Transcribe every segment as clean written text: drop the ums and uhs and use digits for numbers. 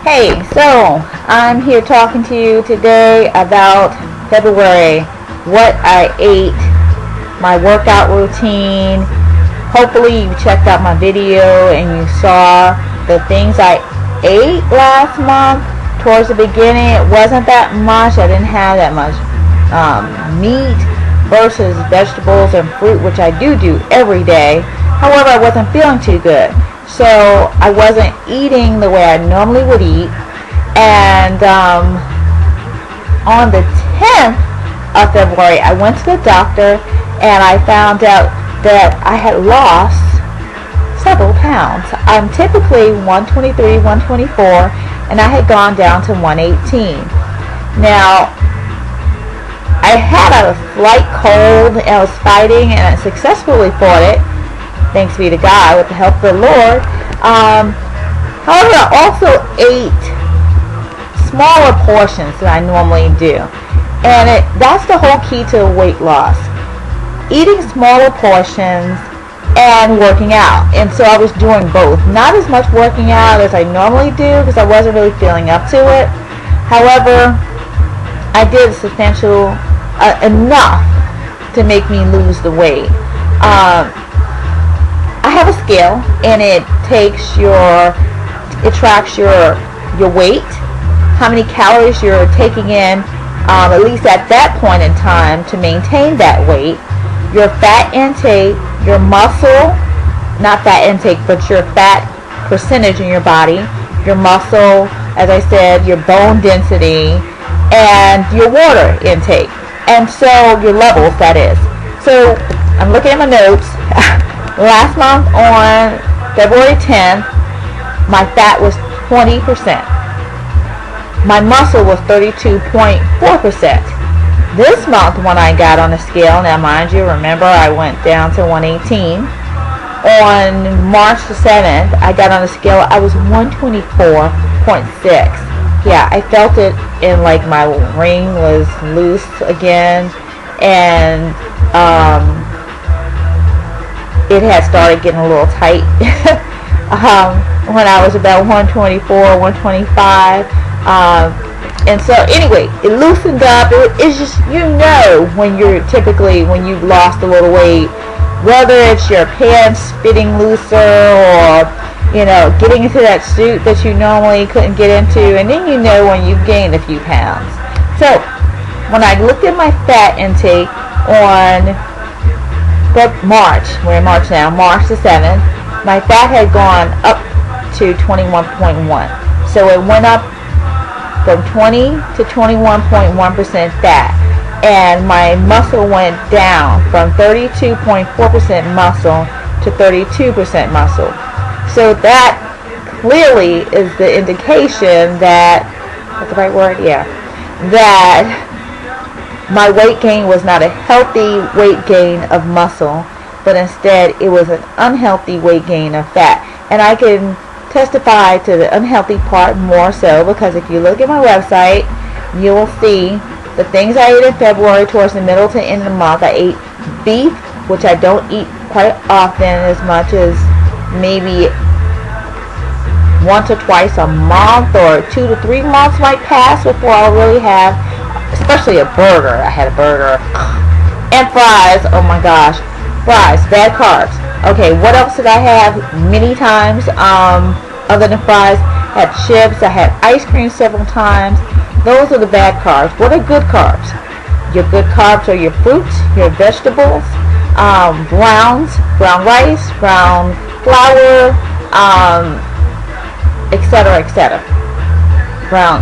Hey, so I'm here talking to you today about February, what I ate, my workout routine. Hopefully you checked out my video and you saw the things I ate last month. Towards the beginning, it wasn't that much. I didn't have that much meat versus vegetables and fruit, which I do every day. However, I wasn't feeling too good. So I wasn't eating the way I normally would eat. And on the 10th of February, I went to the doctor and I found out that I had lost several pounds. I'm typically 123, 124, and I had gone down to 118. Now, I had a slight cold and I was fighting and I successfully fought it. Thanks be to God, with the help of the Lord. However, I also ate smaller portions than I normally do. And that's the whole key to weight loss. Eating smaller portions and working out. And so I was doing both. Not as much working out as I normally do because I wasn't really feeling up to it. However, I did substantial enough to make me lose the weight. I have a scale and it tracks your weight, how many calories you're taking in, at least at that point in time, to maintain that weight, your fat intake, your muscle, not fat intake, but your fat percentage in your body, your muscle, as I said, your bone density, and your water intake, and so your levels, that is. So I'm looking at my notes. Last month on February 10th, my fat was 20%. My muscle was 32.4%. This month when I got on the scale, now mind you, remember I went down to 118. On March the 7th, I got on the scale, I was 124.6. Yeah, I felt it in like my ring was loose again, and it had started getting a little tight when I was about 124, 125. And so anyway, it loosened up. It's just, when you've lost a little weight, whether it's your pants fitting looser or, getting into that suit that you normally couldn't get into, and then when you've gained a few pounds. So when I looked at my fat intake on March, we're in March now, March the 7th, my fat had gone up to 21.1. So it went up from 20 to 21.1% fat. And my muscle went down from 32.4% muscle to 32% muscle. So that clearly is the indication that, what's the right word? Yeah. That my weight gain was not a healthy weight gain of muscle, but instead it was an unhealthy weight gain of fat. And I can testify to the unhealthy part more so because if you look at my website, you will see the things I ate in February towards the middle to end of the month. I ate beef, which I don't eat quite often, as much as maybe once or twice a month, or 2 to 3 months might pass before I'll really have, especially a burger. I had a burger. And fries. Oh my gosh. Fries. Bad carbs. Okay, what else did I have many times other than fries? I had chips. I had ice cream several times. Those are the bad carbs. What are good carbs? Your good carbs are your fruits, your vegetables, browns, brown rice, brown flour, etc., etc. Brown,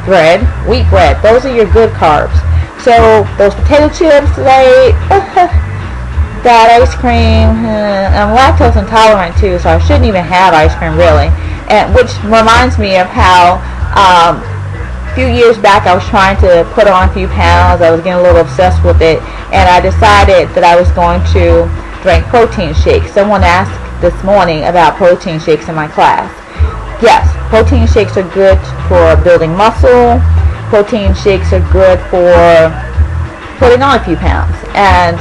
bread, wheat bread. Those are your good carbs. So those potato chips that I ate, that ice cream, I'm lactose intolerant too, so I shouldn't even have ice cream really. And which reminds me of how a few years back I was trying to put on a few pounds. I was getting a little obsessed with it, and I decided that I was going to drink protein shakes. Someone asked this morning about protein shakes in my class. Yes, protein shakes are good for building muscle. Protein shakes are good for putting on a few pounds. And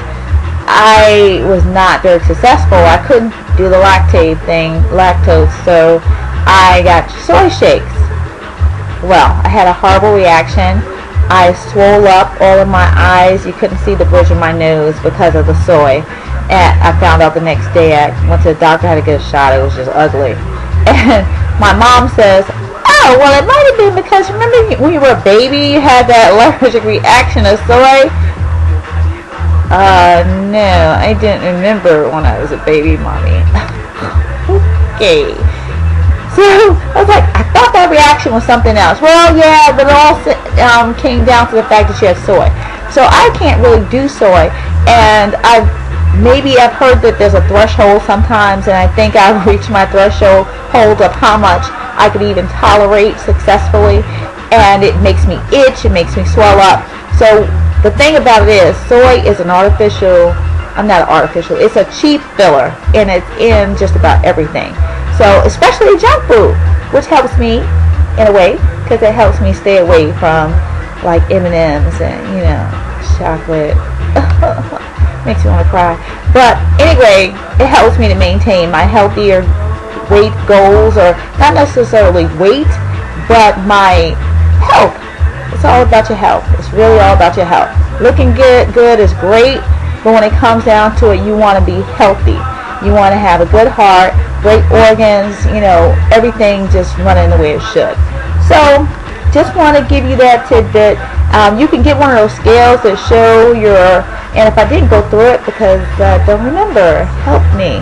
I was not very successful. I couldn't do the lactose, so I got soy shakes. Well, I had a horrible reaction. I swole up all of my eyes. You couldn't see the bridge of my nose because of the soy. And I found out the next day. I went to the doctor, had to get a shot. It was just ugly. And my mom says, oh, well, it might have been because, remember when you were a baby, you had that allergic reaction to soy? No, I didn't remember when I was a baby, Mommy. Okay. So, I was like, I thought that reaction was something else. Well, yeah, but it all came down to the fact that you had soy. So, I can't really do soy. And maybe I've heard that there's a threshold sometimes, and I think I've reached my threshold of how much I could even tolerate successfully, and it makes me itch, it makes me swell up. So the thing about it is, soy is an artificial, it's a cheap filler, and it's in just about everything. So especially junk food, which helps me in a way, because it helps me stay away from like M&Ms and, chocolate. Makes me want to cry. But anyway, it helps me to maintain my healthier weight goals, or not necessarily weight, but my health. It's all about your health. It's really all about your health. Looking good is great, but when it comes down to it, you want to be healthy. You want to have a good heart, great organs, everything just running the way it should. So, just want to give you that tidbit. You can get one of those scales that show and if I didn't go through it because I don't remember, help me.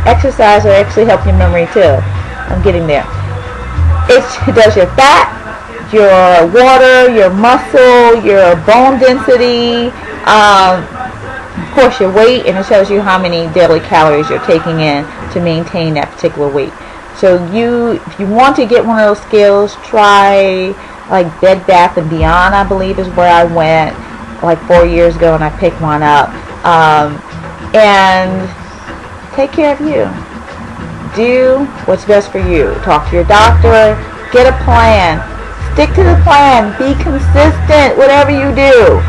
Exercise will actually help your memory too. I'm getting there. It does your fat, your water, your muscle, your bone density, of course your weight, and it shows you how many daily calories you're taking in to maintain that particular weight. So if you want to get one of those scales, try like Bed Bath & Beyond, I believe is where I went like 4 years ago, and I picked one up. And take care of you. Do what's best for you. Talk to your doctor. Get a plan. Stick to the plan. Be consistent, whatever you do.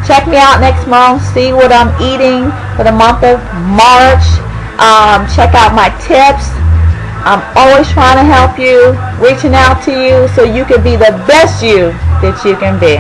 Check me out next month. See what I'm eating for the month of March. Check out my tips. I'm always trying to help you, reaching out to you so you can be the best you that you can be.